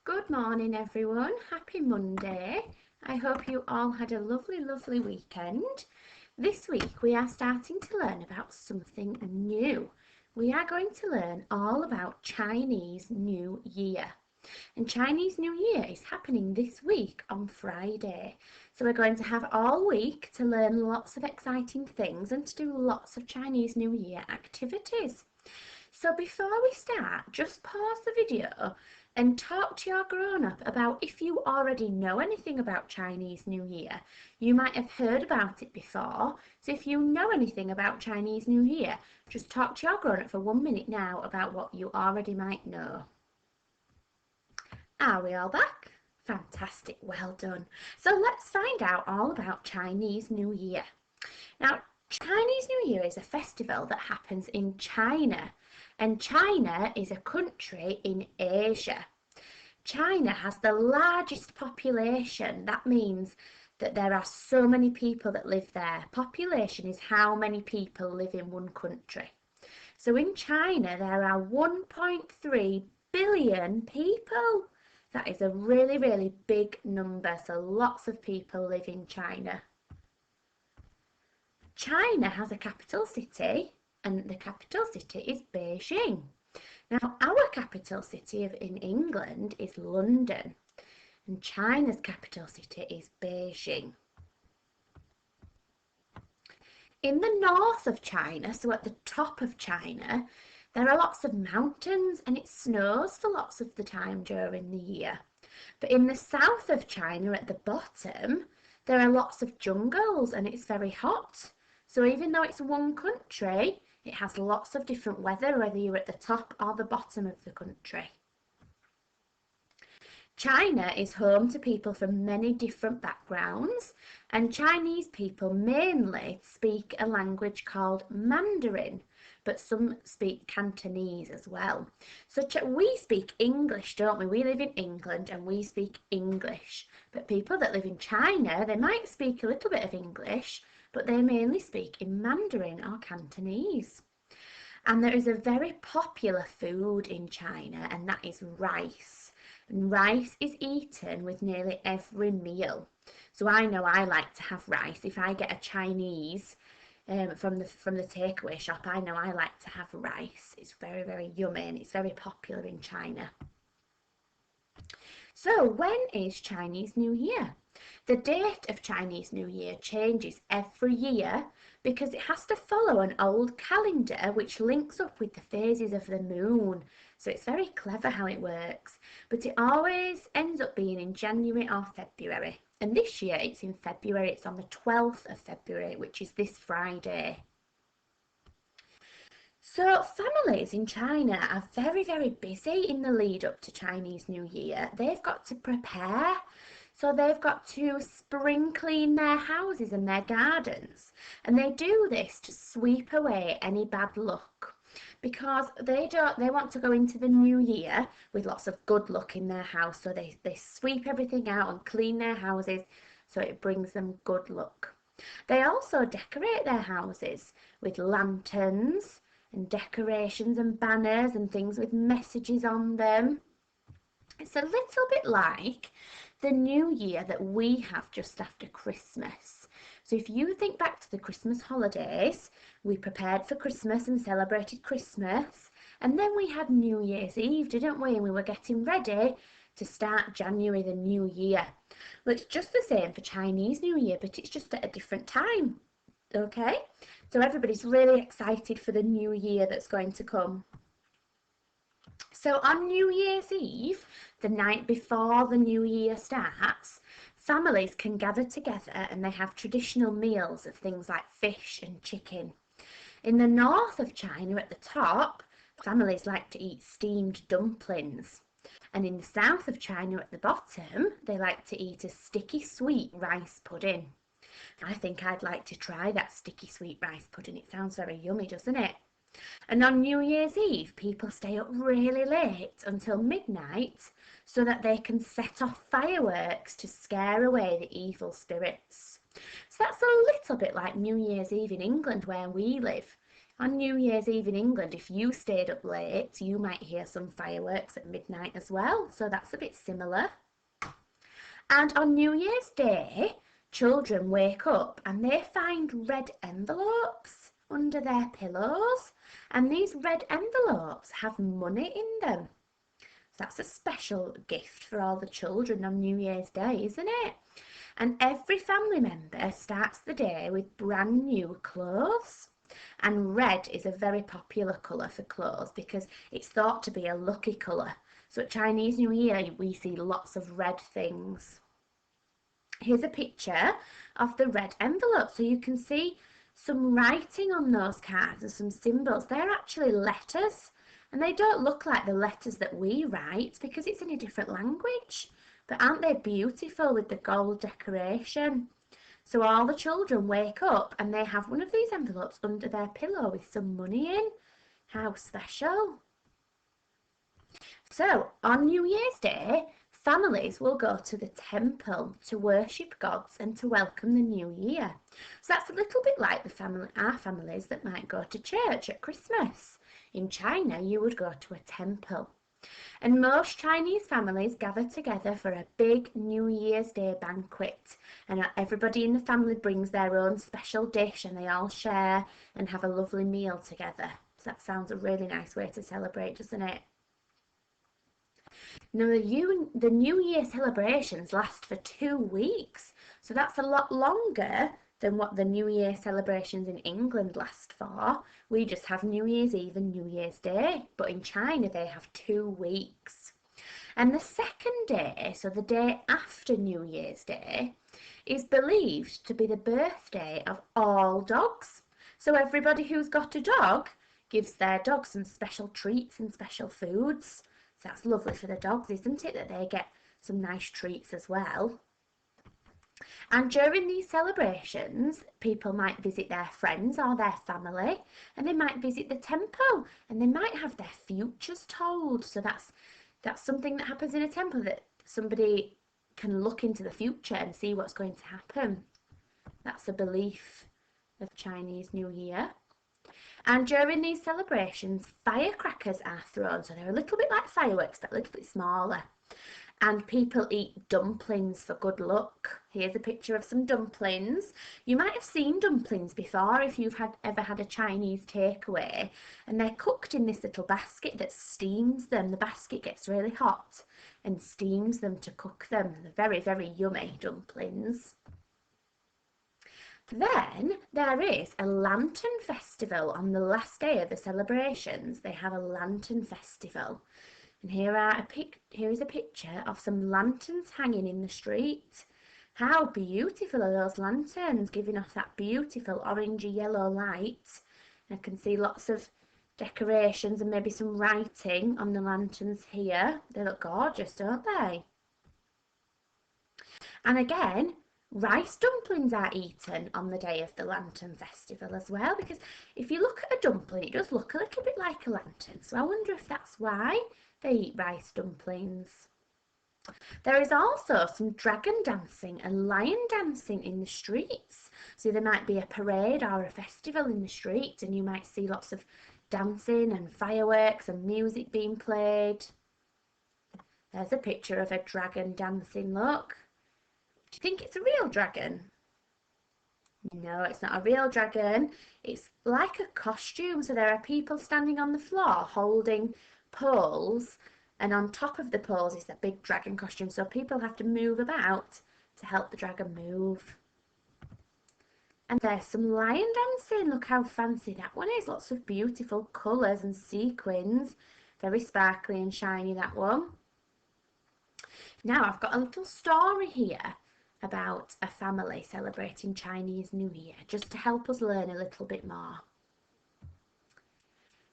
Good morning, everyone. Happy Monday. I hope you all had a lovely weekend. This week we are starting to learn about something new. We are going to learn all about Chinese New Year. And Chinese New Year is happening this week on Friday. So we're going to have all week to learn lots of exciting things and to do lots of Chinese New Year activities. So before we start, just pause the video and talk to your grown-up about if you already know anything about Chinese New Year. You might have heard about it before, so if you know anything about Chinese New Year, just talk to your grown-up for 1 minute now about what you already might know. Are we all back? Fantastic, well done. So let's find out all about Chinese New Year. Now, Chinese New Year is a festival that happens in China, and China is a country in Asia. China has the largest population. That means that there are so many people that live there. Population is how many people live in one country. So in China, there are 1.3 billion people. That is a really big number. So lots of people live in China. China has a capital city, and the capital city is Beijing. Now, our capital city in England is London, and China's capital city is Beijing. In the north of China, so at the top of China, there are lots of mountains and it snows for lots of the time during the year. But in the south of China, at the bottom, there are lots of jungles and it's very hot. So even though it's one country, it has lots of different weather, whether you're at the top or the bottom of the country. China is home to people from many different backgrounds, and Chinese people mainly speak a language called Mandarin, but some speak Cantonese as well. So we speak English, don't we? We live in England and we speak English, but people that live in China, they might speak a little bit of English, but they mainly speak in Mandarin or Cantonese. And there is a very popular food in China, and that is rice. And rice is eaten with nearly every meal. So I know I like to have rice. If I get a Chinese from the takeaway shop, I know I like to have rice. It's very yummy and it's very popular in China. So when is Chinese New Year? The date of Chinese New Year changes every year because it has to follow an old calendar which links up with the phases of the moon. So it's very clever how it works, but it always ends up being in January or February. And this year it's in February, it's on the 12th of February, which is this Friday. So families in China are very busy in the lead up to Chinese New Year. They've got to prepare. So they've got to spring clean their houses and their gardens. And they do this to sweep away any bad luck, because they want to go into the new year with lots of good luck in their house. So they sweep everything out and clean their houses so it brings them good luck. They also decorate their houses with lanterns and decorations and banners and things with messages on them. It's a little bit like the new year that we have just after Christmas. So if you think back to the Christmas holidays, we prepared for Christmas and celebrated Christmas, and then we had New Year's Eve, didn't we? And we were getting ready to start January, the new year. Well, it's just the same for Chinese New Year, but it's just at a different time. Okay? So everybody's really excited for the new year that's going to come. So on New Year's Eve, the night before the new year starts, families can gather together and they have traditional meals of things like fish and chicken. In the north of China at the top, families like to eat steamed dumplings. And in the south of China at the bottom, they like to eat a sticky sweet rice pudding. I think I'd like to try that sticky sweet rice pudding. It sounds very yummy, doesn't it? And on New Year's Eve, people stay up really late until midnight so that they can set off fireworks to scare away the evil spirits. So that's a little bit like New Year's Eve in England where we live. On New Year's Eve in England, if you stayed up late, you might hear some fireworks at midnight as well, so that's a bit similar. And on New Year's Day, children wake up and they find red envelopes under their pillows, and these red envelopes have money in them. So that's a special gift for all the children on New Year's Day, isn't it? And every family member starts the day with brand new clothes. And red is a very popular colour for clothes because it's thought to be a lucky colour. So at Chinese New Year, we see lots of red things. Here's a picture of the red envelope. So you can see some writing on those cards and some symbols. They're actually letters, and they don't look like the letters that we write because it's in a different language. But aren't they beautiful with the gold decoration? So all the children wake up and they have one of these envelopes under their pillow with some money in. How special. So on New Year's Day, families will go to the temple to worship gods and to welcome the new year. So that's a little bit like our families that might go to church at Christmas. In China, you would go to a temple. And most Chinese families gather together for a big New Year's Day banquet. And everybody in the family brings their own special dish and they all share and have a lovely meal together. So that sounds a really nice way to celebrate, doesn't it? Now, the New Year celebrations last for 2 weeks. So that's a lot longer than what the New Year celebrations in England last for. We just have New Year's Eve and New Year's Day, but in China they have 2 weeks. And the second day, so the day after New Year's Day, is believed to be the birthday of all dogs. So everybody who's got a dog gives their dog some special treats and special foods. So that's lovely for the dogs, isn't it, that they get some nice treats as well. And during these celebrations, people might visit their friends or their family, and they might visit the temple, and they might have their futures told. So that's something that happens in a temple, that somebody can look into the future and see what's going to happen. That's a belief of Chinese New Year. And during these celebrations, firecrackers are thrown. So they're a little bit like fireworks, but a little bit smaller. And people eat dumplings for good luck. Here's a picture of some dumplings. You might have seen dumplings before if you've ever had a Chinese takeaway. And they're cooked in this little basket that steams them. The basket gets really hot and steams them to cook them. They're very, very yummy dumplings. Then there is a lantern festival on the last day of the celebrations. They have a lantern festival. And here is a picture of some lanterns hanging in the street. How beautiful are those lanterns, giving off that beautiful orangey yellow light. And I can see lots of decorations and maybe some writing on the lanterns here. They look gorgeous, don't they? And again, rice dumplings are eaten on the day of the lantern festival as well, because if you look at a dumpling, it does look a little bit like a lantern. So I wonder if that's why they eat rice dumplings. There is also some dragon dancing and lion dancing in the streets. So there might be a parade or a festival in the street, and you might see lots of dancing and fireworks and music being played. There's a picture of a dragon dancing, look. Do you think it's a real dragon? No, it's not a real dragon. It's like a costume. So there are people standing on the floor holding poles, and on top of the poles is a big dragon costume. So people have to move about to help the dragon move. And there's some lion dancing. Look how fancy that one is. Lots of beautiful colours and sequins. Very sparkly and shiny, that one. Now I've got a little story here about a family celebrating Chinese New Year, just to help us learn a little bit more.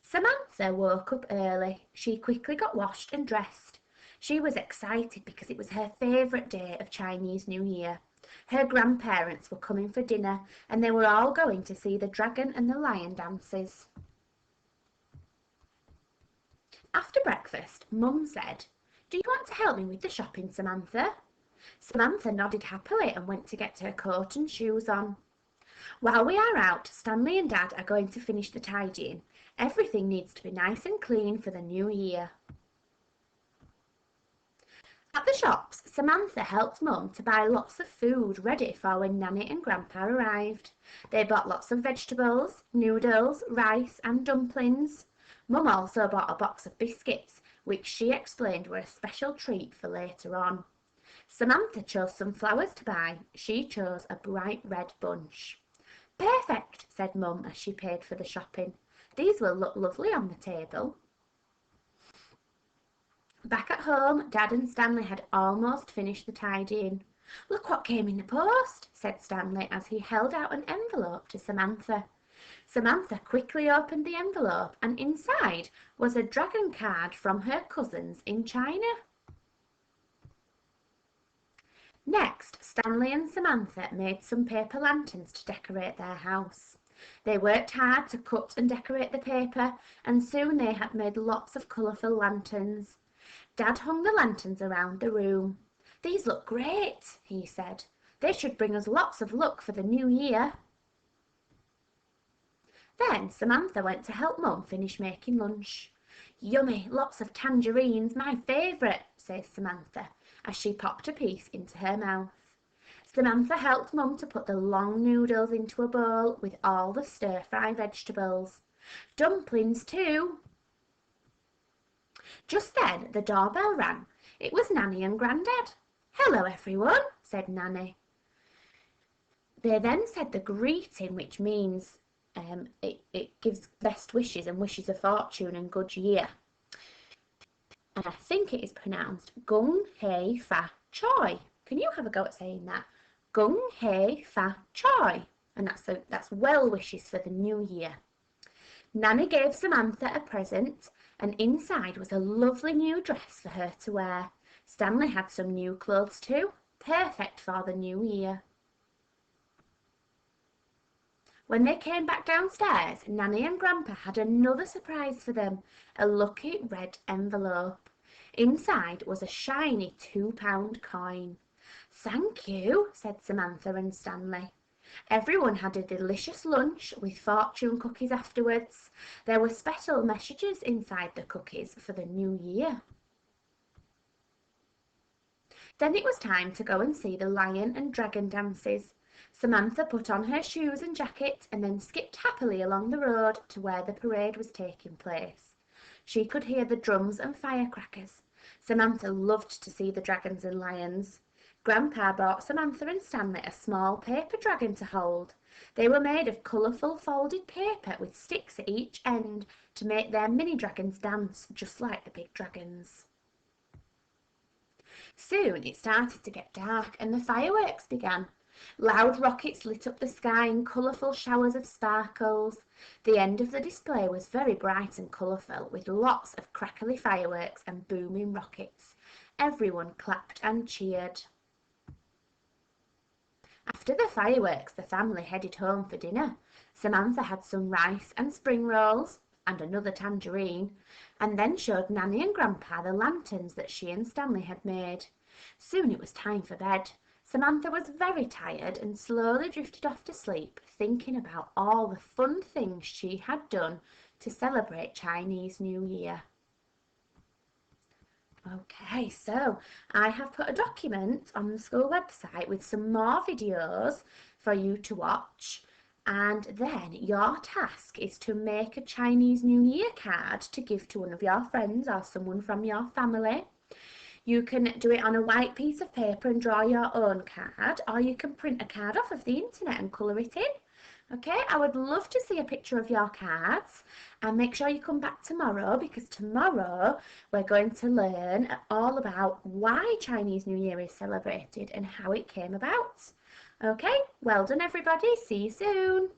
Samantha woke up early. She quickly got washed and dressed. She was excited because it was her favourite day of Chinese New Year. Her grandparents were coming for dinner, and they were all going to see the dragon and the lion dances. After breakfast, Mum said, "Do you want to help me with the shopping, Samantha?" Samantha nodded happily and went to get her coat and shoes on. While we are out, Stanley and Dad are going to finish the tidying. Everything needs to be nice and clean for the new year. At the shops, Samantha helped Mum to buy lots of food ready for when Nanny and Grandpa arrived. They bought lots of vegetables, noodles, rice and dumplings. Mum also bought a box of biscuits, which she explained were a special treat for later on. Samantha chose some flowers to buy. She chose a bright red bunch. Perfect, said Mum as she paid for the shopping. These will look lovely on the table. Back at home, Dad and Stanley had almost finished the tidying. Look what came in the post, said Stanley as he held out an envelope to Samantha. Samantha quickly opened the envelope and inside was a dragon card from her cousins in China. Next, Stanley and Samantha made some paper lanterns to decorate their house. They worked hard to cut and decorate the paper, and soon they had made lots of colourful lanterns. Dad hung the lanterns around the room. These look great, he said. They should bring us lots of luck for the new year. Then Samantha went to help Mum finish making lunch. Yummy, lots of tangerines, my favourite, says Samantha, as she popped a piece into her mouth. Samantha helped Mum to put the long noodles into a bowl with all the stir-fry vegetables. Dumplings too. Just then the doorbell rang. It was Nanny and Grandad. Hello everyone, said Nanny. They then said the greeting, which means it gives best wishes and wishes of fortune and good year. And I think it is pronounced Gung Hei Fa Choi. Can you have a go at saying that? Gung Hei Fa Choi. And that's well wishes for the new year. Nanny gave Samantha a present, and inside was a lovely new dress for her to wear. Stanley had some new clothes too, perfect for the new year. When they came back downstairs, Nanny and Grandpa had another surprise for them, a lucky red envelope. Inside was a shiny £2 coin. Thank you, said Samantha and Stanley. Everyone had a delicious lunch with fortune cookies afterwards. There were special messages inside the cookies for the new year. Then it was time to go and see the lion and dragon dances. Samantha put on her shoes and jacket and then skipped happily along the road to where the parade was taking place. She could hear the drums and firecrackers. Samantha loved to see the dragons and lions. Grandpa bought Samantha and Stanley a small paper dragon to hold. They were made of colourful folded paper with sticks at each end to make their mini dragons dance just like the big dragons. Soon it started to get dark and the fireworks began. Loud rockets lit up the sky in colourful showers of sparkles. The end of the display was very bright and colourful, with lots of crackly fireworks and booming rockets. Everyone clapped and cheered. After the fireworks, the family headed home for dinner. Samantha had some rice and spring rolls and another tangerine, and then showed Nanny and Grandpa the lanterns that she and Stanley had made. Soon it was time for bed. Samantha was very tired and slowly drifted off to sleep, thinking about all the fun things she had done to celebrate Chinese New Year. Okay, so I have put a document on the school website with some more videos for you to watch, and then your task is to make a Chinese New Year card to give to one of your friends or someone from your family. You can do it on a white piece of paper and draw your own card, or you can print a card off of the internet and colour it in. Okay, I would love to see a picture of your cards, and make sure you come back tomorrow, because tomorrow we're going to learn all about why Chinese New Year is celebrated and how it came about. Okay, well done everybody, see you soon.